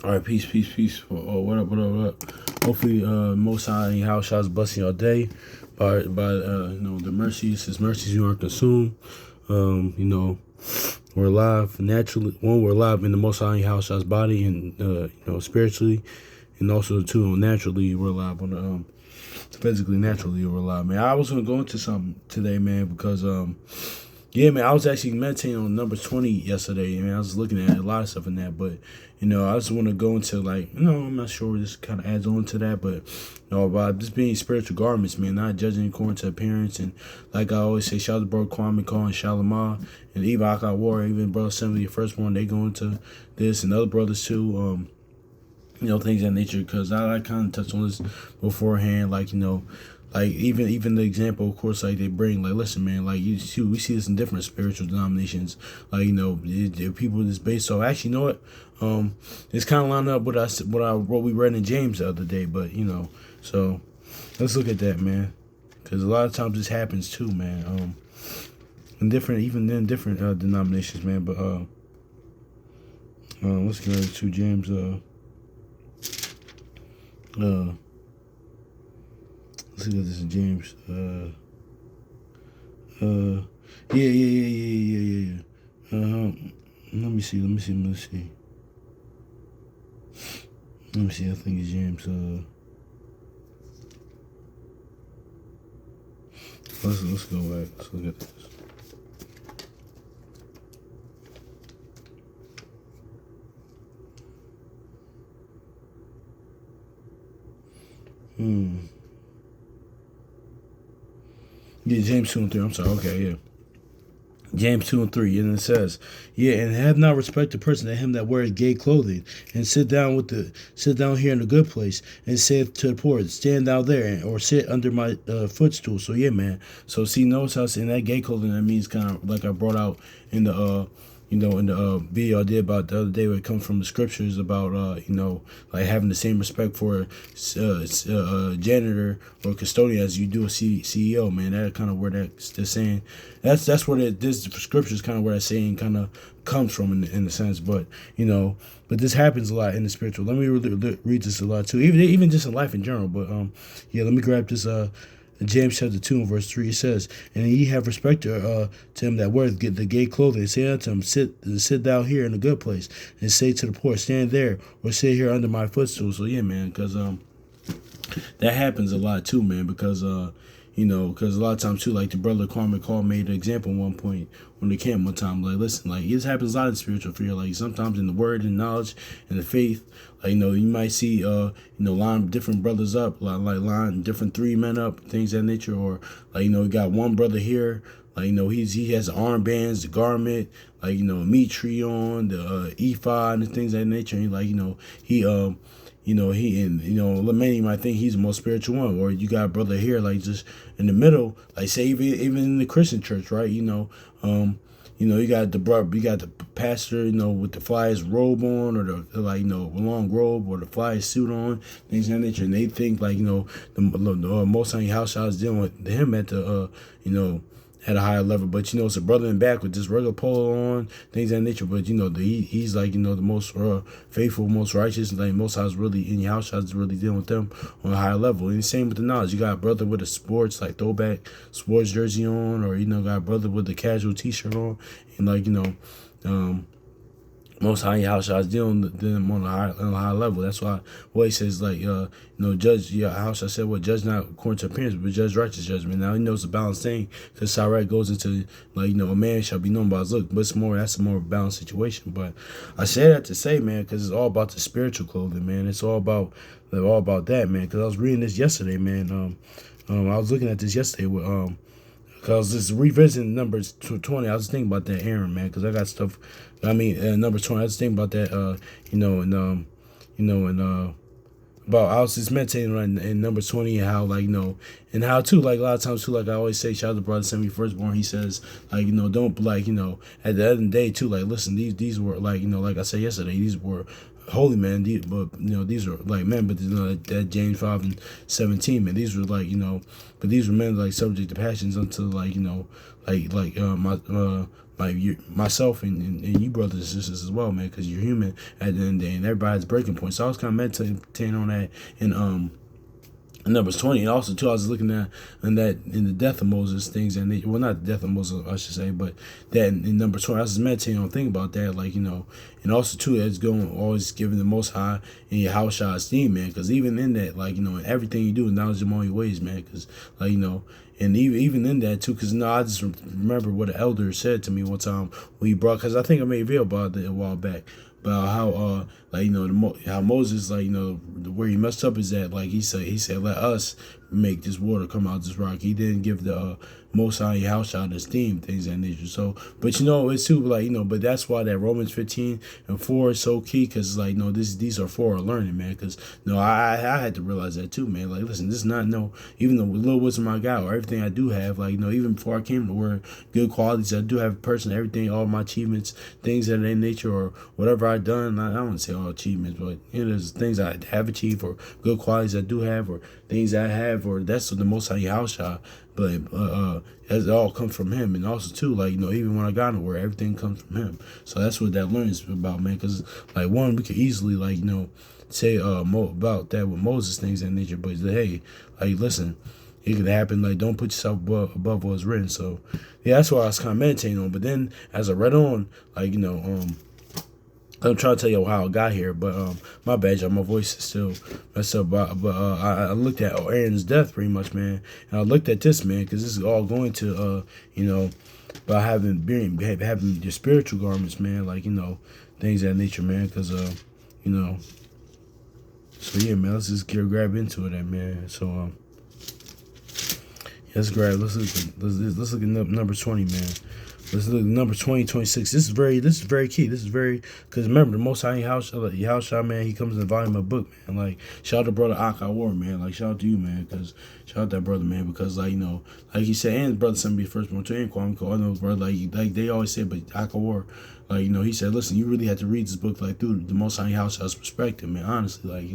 All right, peace, peace, peace. Oh, what up, what up, what up? Hopefully, Most High and how shall blessing your day by the mercies, His mercies you aren't consumed. We're alive naturally. One, we're alive in the Most High and how shall's body, and spiritually, and also two, naturally we're alive on the physically, naturally we're alive. Man, I was gonna go into something today, man, because yeah, man, I was actually meditating on number 20 yesterday. Man, I was looking at a lot of stuff in that, but I just want to go into I'm not sure this kind of adds on to that, but about just being spiritual garments, man, not judging according to appearance, and like I always say, shout out to bro Kwame Cole and Shalimar, and even I got War, even brother Assembly, the first one, they go into this, and other brothers too. Things of that nature, because I kind of touched on this beforehand, like even the example, of course, like they bring, like, listen, man, like we see this in different spiritual denominations, like people that's based off. Actually, you know what? It's kind of lined up with what we read in James the other day, but so let's look at that, man, because a lot of times this happens too, man. In different denominations, man. But let's go to James. Let's see what this is, James. Yeah. Let me see. I think it's James. Let's go back. Let's look at this. Yeah, James 2 and 3. I'm sorry. Okay, yeah. James 2 and 3. And it says, yeah, and have not respect the person to him that wears gay clothing, and sit down here in a good place, and saith to the poor, stand thou there, or sit under my footstool. So yeah, man. So see, notice how in that gay clothing, that means kind of like I brought out in the in the video I did about the other day, where it comes from the scriptures about like having the same respect for janitor or custodian as you do a CEO, man. That kind of where that's saying, that's where this scriptures kind of where that saying kind of comes from in the sense, but but this happens a lot in the spiritual. Let me read this a lot too, even just in life in general. But yeah, let me grab this James chapter 2 and verse 3. It says, and ye have respect to him that weareth the gay clothing, and say unto him, sit thou here in a good place, and say to the poor, stand there, or sit here under my footstool. So yeah, man, because that happens a lot too, man, because because a lot of times too, like the brother Kwame Call made an example at one point on the camp one time, like, listen, like this happens a lot in spiritual fear, like sometimes in the word and knowledge and the faith, like you might see line different brothers up, like line different three men up, things of that nature, or like you got one brother here, like he has the armbands, the garment, like a meat tree on, the ephod and things of that nature, and many might think he's the most spiritual one, or you got a brother here, like just in the middle, like say even in the Christian church, right? You got the pastor, with the flyest robe on, or the long robe, or the flyest suit on, things of that nature, and they think like the most on your house I was dealing with him at the at a higher level, but it's a brother in back with this regular polo on, things of that nature. But he's like the most faithful, most righteous, like most houses really in your house is really dealing with them on a higher level. And the same with the knowledge. You got a brother with a sports like throwback sports jersey on, or got a brother with a casual T-shirt on, and most high house I was dealing with them on a high level. That's why what he says, like judge your house. I said, well, judge not according to appearance, but judge righteous judgment. Now he knows the balanced thing, because Sirach goes into a man shall be known by his look, but that's a more balanced situation. But I say that to say, man, because it's all about the spiritual clothing, man. It's all about that, man. Because I was reading this yesterday, man. I was looking at this yesterday with Because this revisiting numbers 20, I was thinking about that, Aaron, man, because I got stuff. Number 20, I was thinking about that, about, I was just meditating on in number 20, and how, and how, too, like, a lot of times, too, like, I always say, shout out to brother Semi Firstborn, he says, don't, at the end of the day, too, like, listen, these were, like I said yesterday, these were holy man. But these are like men, but that James 5:17, man. These were like but these were men like subject to passions unto like myself and you brothers and sisters as well, man, because you're human at the end of the day, and everybody's breaking point. So I was kind of meditating on that, and Numbers 20, and also too, I was looking at in the death of Moses things, and well, not the death of Moses, I should say, but that in Numbers 20, I was just meditating on thinking about that, like and also too, it's going always giving the Most High and your house shall esteem, man, because even in that, like in everything you do, acknowledge Him all your ways, man, because like and even in that too, because I just remember what an elder said to me one time when he brought, because I think I made a video about it a while back, about how how Moses, like where he messed up is that, like he said let us make this water come out this rock. He didn't give the Most High house out esteem, things of that nature. So, but it's too like but that's why that Romans 15:4 is so key, because like these are for our learning, man. Because I had to realize that too, man. Like listen, this is not even the little wisdom I got or everything I do have, like even before I came to word, good qualities I do have, a person, everything, all my achievements, things of that nature, or whatever I've done. I don't want to say all achievements, but there's things I have achieved, or good qualities I do have, or things I have, or that's the Most High house shot. But it all comes from Him, and also too, like even when I got into where everything comes from Him. So that's what that learning is about, man. Because like one, we could easily say about that with Moses, things in nature, but hey, like listen, it could happen. Like don't put yourself above what's written. So yeah, that's what I was kind of meditating on. But then as I read on, like I'm trying to tell you how I got here, but my bad, y'all. My voice is still messed up. But I looked at Aaron's death pretty much, man, and I looked at this, man, because this is all going to about having your spiritual garments, man, like things of that nature, man, because so yeah, man, let's just grab into it, man. So let's look at number 20, man. Let's look at number 20, 26. This is very key. This is very, because remember, the Most High Yahushua, man, He comes in the volume of a book, man. Like, shout out to brother Akawar, man. Like, shout out to you, man, because shout out that brother, man, because like like he said, and his brother sent me the first one too, and Kwame Cole. I know, brother, like they always say, but Akawar, like he said, listen, you really have to read this book like through the Most High Yahushua's perspective, man. Honestly, like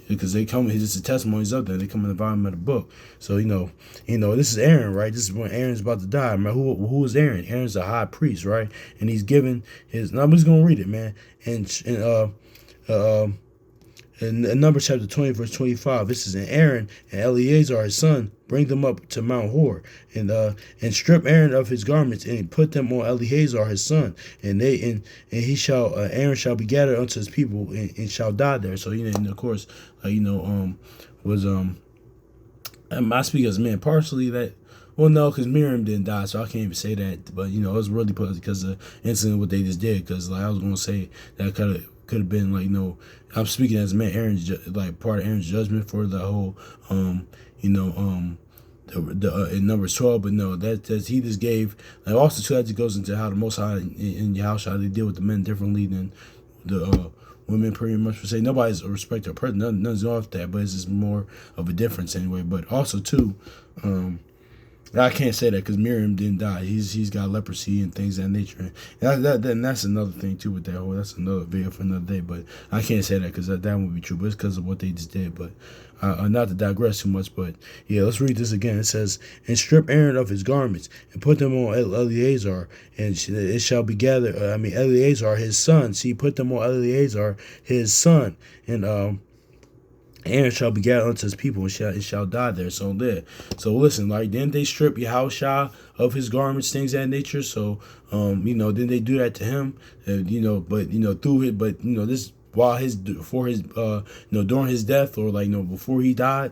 because they come, it's just the testimonies up there. They come in the volume of the book. So this is Aaron, right? This is when Aaron's about to die, man. Who is Aaron? Aaron's a high priest, right? And he's given his. Now I'm just gonna read it, man. In Numbers chapter 20, verse 25, this is in Aaron and Eleazar his son, bring them up to Mount Hor, and strip Aaron of his garments, and put them on Eleazar his son, and he shall Aaron shall be gathered unto his people, and shall die there. So and of course, was I speak as a man partially that. Well, no, because Miriam didn't die, so I can't even say that. But it was really because of the incident what they just did. Because like I was gonna say that could have been like I'm speaking as a man. Aaron's part of Aaron's judgment for the whole in Numbers 12. But no, that's he just gave. Like also too, that just goes into how the Most High in Yahushua they deal with the men differently than the women pretty much would say. Nobody's a respecter of person. Nothing's off that, but it's just more of a difference anyway. But also too. I can't say that because Miriam didn't die. He's got leprosy and things of that nature. And that's another thing too with that whole. That's another video for another day. But I can't say that because that would be true. But it's because of what they just did. But not to digress too much. But yeah, let's read this again. It says, "And strip Aaron of his garments, and put them on Eleazar, and it shall be gathered." Eleazar his son. See, put them on Eleazar his son, and Aaron shall be gathered unto his people, and shall die there. So listen, like then they strip Yahushua of his garments, things of that nature. So then they do that to him, this while during his death, or before he died.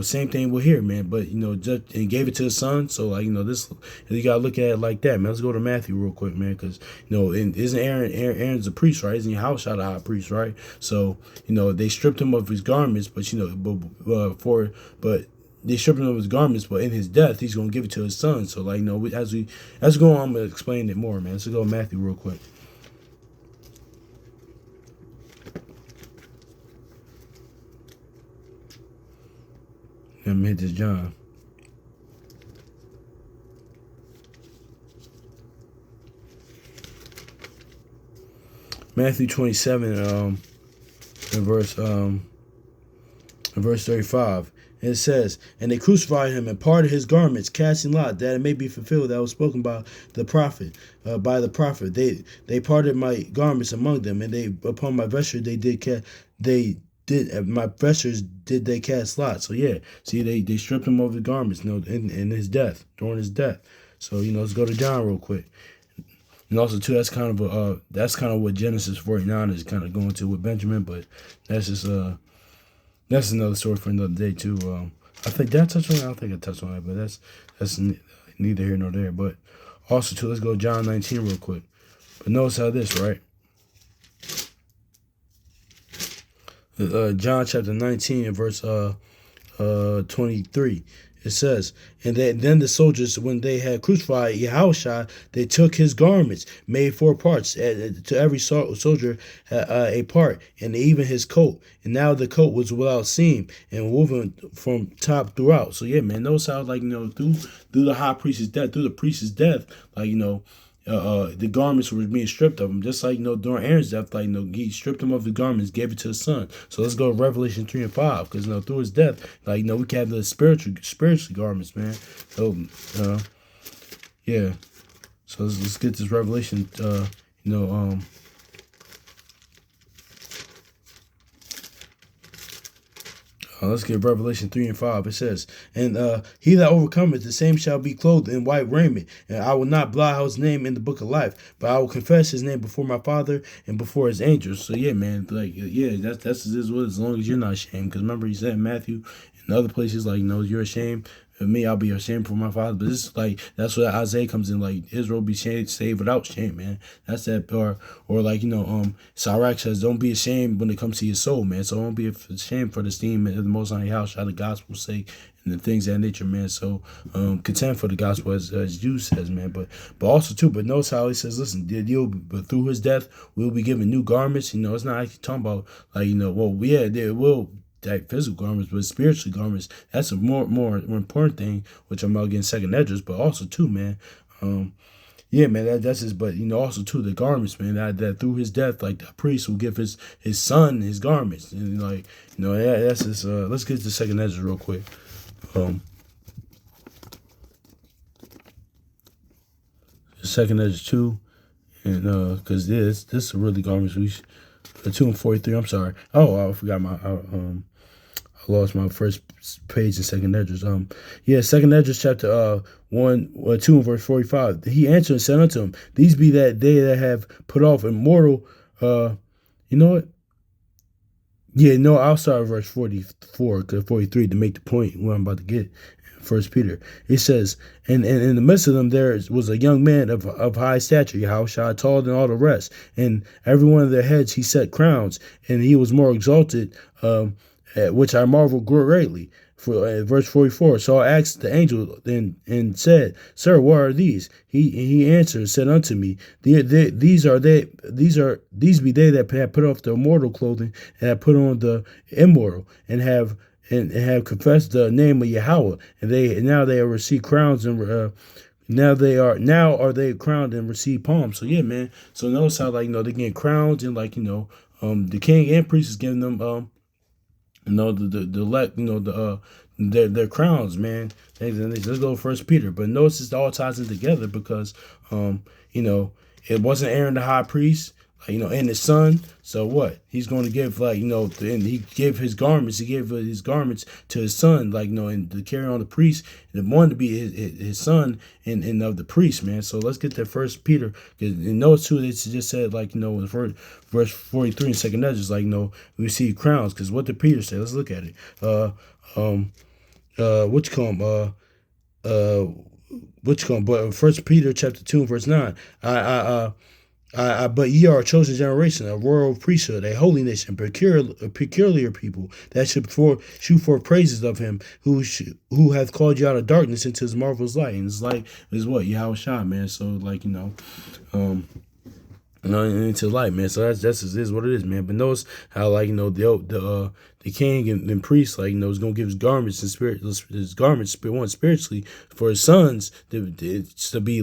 Same thing with here, man. But just and gave it to his son. So this, you gotta look at it like that, man. Let's go to Matthew real quick, man, because isn't Aaron's a priest, right? Isn't Yahushua a high priest, right? So they stripped him of his garments, but they stripped him of his garments, but in his death, he's gonna give it to his son. So as go on, I'm gonna explain it more, man. Let's go to Matthew real quick. Let me hit this John. Matthew 27, in verse 35. And it says, and they crucified him and parted his garments, casting lot, that it may be fulfilled that was spoken by the prophet. They parted my garments among them, and they upon my vesture my vestures did they cast lots. So yeah, see they stripped him of his garments, in his death, during his death. So let's go to John real quick. And also too, that's kind of what Genesis 49 is kind of going to with Benjamin, but that's just that's another story for another day too. I think that touched on it. I don't think I touched on it, but that's neither here nor there. But also too, let's go to John 19 real quick. But notice how this, right? John chapter 19 and verse 23. It says, and then the soldiers, when they had crucified Yahushua, they took his garments, made 4 parts, to every soldier a part, and even his coat. And now the coat was without seam and woven from top throughout. So yeah, man, notice how through the high priest's death, through the priest's death, the garments were being stripped of him, just like during Aaron's death, he stripped him of the garments, gave it to his son. So let's go to Revelation 3 and 5, because through his death, we can have the spiritual garments, man. So yeah. So let's get this Revelation. Let's get Revelation 3 and 5. It says, and he that overcometh, the same shall be clothed in white raiment. And I will not blot out his name in the book of life, but I will confess his name before my Father and before his angels. So yeah, man, that's as long as you're not ashamed. Because remember, he said in Matthew and other places, you're ashamed of me, I'll be ashamed for my Father. But this is that's what Isaiah comes in, Israel be saved without shame, man. That's that. Or Sirach says, don't be ashamed when it comes to your soul, man. So don't be ashamed for the esteem of the Most High house, the gospel's sake, and the things of that nature, man. So content for the gospel, as Jude says, man. But also too, but notice how he says, listen, but through his death we'll be given new garments. It's not actually talking about there will physical garments, but spiritual garments, that's a more important thing, which I'm out getting second edges. But also too, man, yeah, man, that's his. But also too, the garments, man, that through his death, the priest will give his son his garments, and that's his. Let's get to second edges real quick. Second edges 2, and because this is really garments. 2 and 43. I'm sorry. Oh, I forgot I lost my first page in second Esdras. Second Esdras chapter 1, 2 and verse 45. He answered and said unto him, these be that they that have put off immortal. You know what? Yeah, no, I'll start at verse 44 to 43 to make the point what I'm about to get. First Peter, it says, and in the midst of them there was a young man of high stature, Yahushua, taller than all the rest, and every one of their heads he set crowns, and he was more exalted, at which I marvel greatly. For verse 44, so I asked the angel and said, Sir, what are these? He answered and said unto me, these be they that have put off the immortal clothing and have put on the immortal, and have confessed the name of Yahweh, and now they have received crowns, and now are they crowned and receive palms. So yeah, man. So notice how they're getting crowns, and the king and priest is giving them their crowns, man. Let's go First Peter. But notice this all ties in together because it wasn't Aaron the high priest, and his son. So what? He's going to give and he gave his garments. He gave his garments to his son, and to carry on the priest. And one to be his son and of the priest, man. So let's get that First Peter. And notice too, it's just said in verse 43 in second Esdras, we receive crowns. Because what did Peter say? Let's look at it. But First Peter chapter 2 verse 9. But ye are a chosen generation, a royal priesthood, a holy nation, a peculiar people, that should shoot forth praises of him who hath called you out of darkness into his marvelous light. And his light is what? Yahushua, man. So into light, man. So that's is what it is, man. But notice how the king and priest is gonna give his garments and spiritually for his sons to be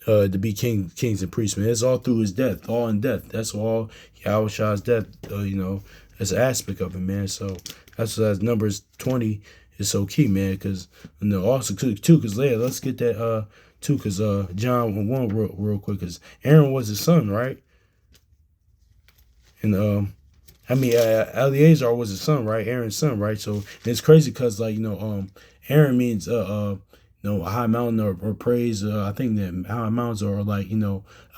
to be kings and priests, man. It's all through his death, all in death. That's all Yahushua's death, as an aspect of it, man. So that's why Numbers 20 is so key, man. Because also too, because later let's get that too, because John 1 real quick, because Aaron was his son, right? And Eleazar was his son, right? Aaron's son, right? So it's crazy because Aaron means high mountain or praise. I think that high mountains are like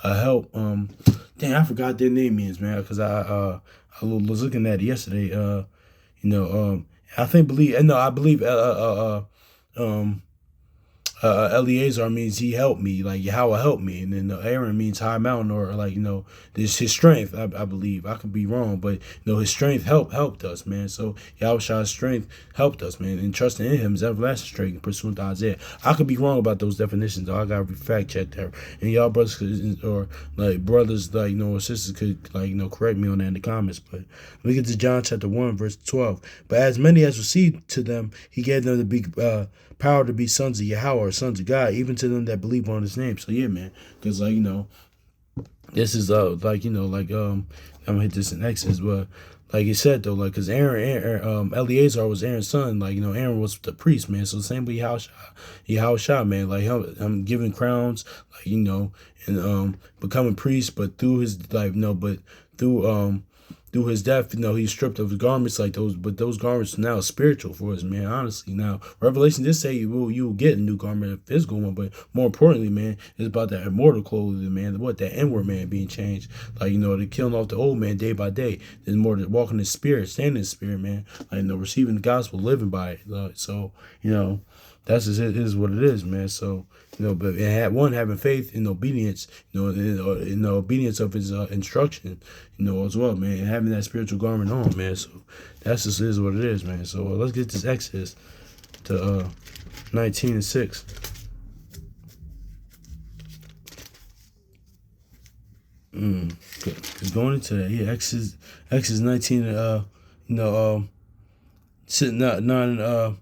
help. Dang, I forgot their name means, man, because I was looking at it yesterday. I think believe no, I believe um Eleazar means he helped me, like Yahweh helped me, and then Aaron means high mountain, or this his strength. I believe I could be wrong, but his strength helped us, man. So Yahweh's strength helped us, man, and trusting in Him is everlasting strength, pursuant to Isaiah. I could be wrong about those definitions, though. I gotta fact check there, and y'all brothers or brothers or sisters could correct me on that in the comments. But let me get to John chapter 1 verse 12. But as many as received to them, He gave them to be power to be sons of Yahweh or sons of God, even to them that believe on His name. So yeah, man, because this is I'm gonna hit this in Exodus, but like he said though, because Aaron Eleazar was Aaron's son, Aaron was the priest, man. So the same way Yahushua, man, I'm giving crowns, and becoming priest, but through his through his death, he's stripped of his garments like those, but those garments are now spiritual for us, man. Honestly, now Revelation did say you will get a new garment, a physical one, but more importantly, man, it's about that immortal clothing, man. That inward man being changed, they're killing off the old man day by day. There's more to walking in spirit, standing in spirit, man. Receiving the gospel, living by it. So that's just it is what it is, man. So but having faith in obedience, in the obedience of his instruction, as well, man, and having that spiritual garment on, man. So that's just is what it is, man. So let's get this Exodus to 19:6. Cause going into that, yeah, Exodus 19, sitting nine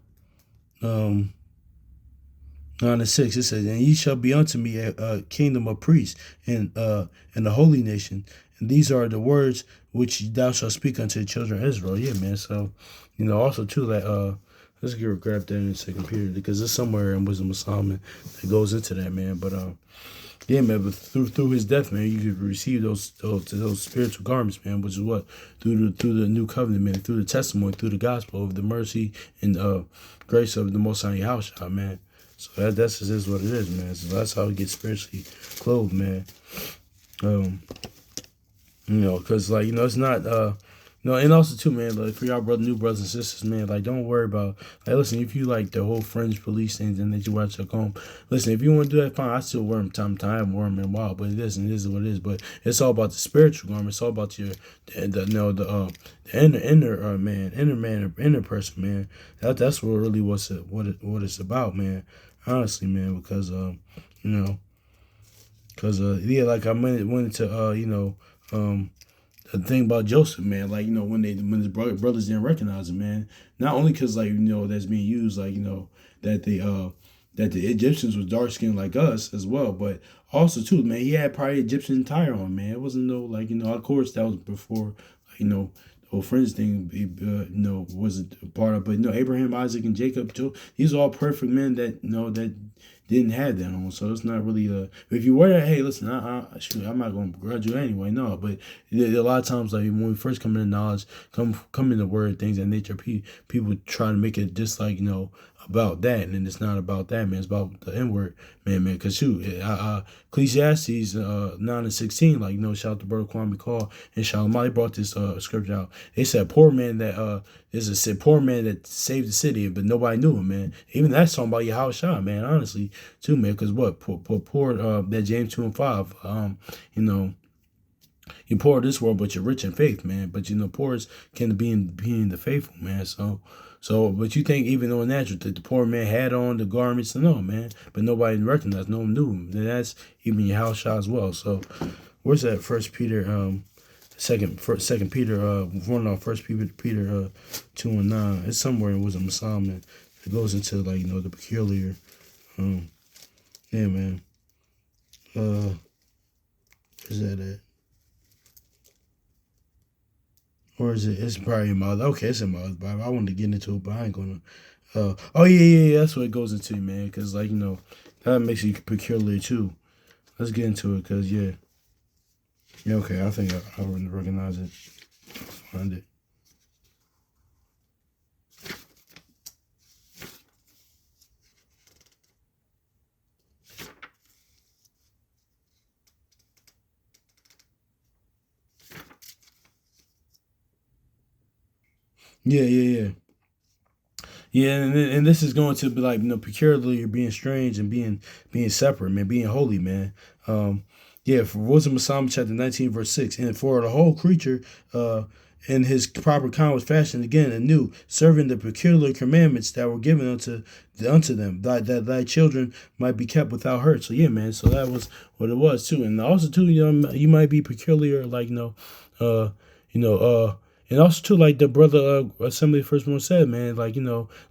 9:6, it says, "And ye shall be unto me a kingdom of priests and a holy nation. And these are the words which thou shalt speak unto the children of Israel." Yeah, man. So, also too that let's grab that in a second period, because it's somewhere in Wisdom of Solomon that goes into that, man. But yeah, man. But through his death, man, you could receive those spiritual garments, man, which is what through the new covenant, man, through the testimony, through the gospel of the mercy and grace of the Most High Yahushua, man. So that's just is what it is, man. So that's how we get spiritually clothed, man. Because it's not and also too, man, for y'all new brothers and sisters, man, don't worry about listen, if you like the whole fringe police things and that you watch at home, listen, if you want to do that, fine. I still wear them time to time. I haven't worn them in a while, but it is what it is. But it's all about the spiritual garment. It's all about the inner person, man. That's what really what it's about, man. Honestly, man, because like I went into the thing about Joseph, man, when his brothers didn't recognize him, man, not only because that's being used, that the Egyptians was dark skinned like us as well, but also too, man, he had probably Egyptian attire on, man. It wasn't of course that was before the whole friends thing wasn't a part of, but Abraham, Isaac, and Jacob, these are all perfect men that that didn't have that on. So it's not really if you wear that, hey, listen, I'm not gonna begrudge you anyway, no. But a lot of times, when we first come into knowledge, come into word, things that nature, people try to make it just about that, and then it's not about that, man. It's about the inward, man. Because Ecclesiastes 9:16, shout out to Brother Kwame Call and Shalom. They brought this scripture out. They said, "Poor man that poor man that saved the city, but nobody knew him, man." Even that's talking about Yahushua, man. Honestly, too, man. Because poor that James 2:5, you poor this world, but you're rich in faith, man. But poor can be in being the faithful, man. So, but you think even though natural that the poor man had on the garments, no, man, but nobody recognized, no one knew him. And that's even your house shot as well. So, where's that? First Peter, Second Peter, one on First Peter 2:9. It's somewhere in Wisdom of Solomon. It goes into the peculiar, yeah, man. Is that it? Or is it? It's probably in my. Okay, it's in my other Bible. I wanted to get into it, but I ain't gonna. Oh yeah. That's what it goes into, man. Because like that makes you peculiar too. Let's get into it, cause yeah. Okay, I think I recognize it. Find it. Yeah. Yeah, and this is going to be like peculiarly being strange and being separate, man, being holy, man. Um, yeah, for wisdom of Psalm chapter 19, verse 6, and for the whole creature, in his proper kind was fashioned again anew, serving the peculiar commandments that were given unto them, that thy children might be kept without hurt. So yeah, man. So that was what it was too, and also too, you might be peculiar, like you know, and also too, like the brother assembly first one said, man, like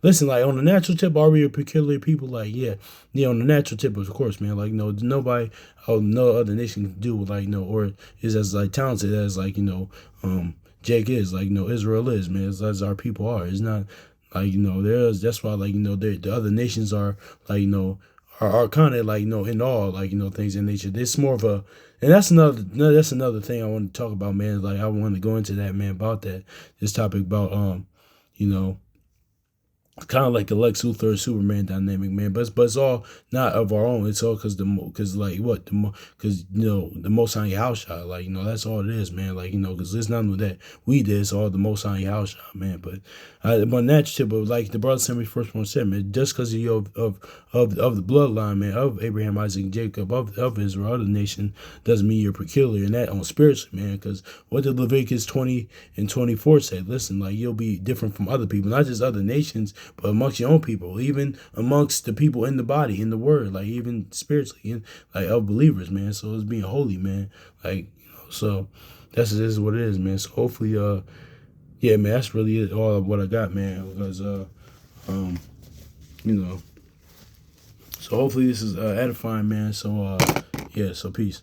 listen, like on the natural tip, are we a peculiar people? Like yeah, on the natural tip, of course, man. Like nobody, no other nation can do like or is as like talented as like Jake is, like Israel is, man, as our people are. It's not like there's that's why like the other nations are like are kind of like in all like things in nature. It's more of a and that's another no, that's another thing I want to talk about, man. Like I want to go into that, man, about that this topic about you know kind of like a Lex Luthor Superman dynamic, man. But it's all not of our own. It's all because like what because the Most High house shot. Like that's all it is, man. Like because it's nothing that we did. It's all the Most High house shot, man. But natural, but like the brother sent me first one said, man, just because of you of the bloodline, man, of Abraham, Isaac, and Jacob, of Israel, of the nation, doesn't mean you're peculiar in that on spiritually, man. Because what did Leviticus 20:24 say? Listen, like you'll be different from other people, not just other nations, but amongst your own people, even amongst the people in the body, in the word, like even spiritually, and like of believers, man. So it's being holy, man. Like so this is what it is, man. So hopefully, yeah, man, that's really it, all of what I got, man. Because um, you know, so hopefully this is edifying, man. So yeah, so peace.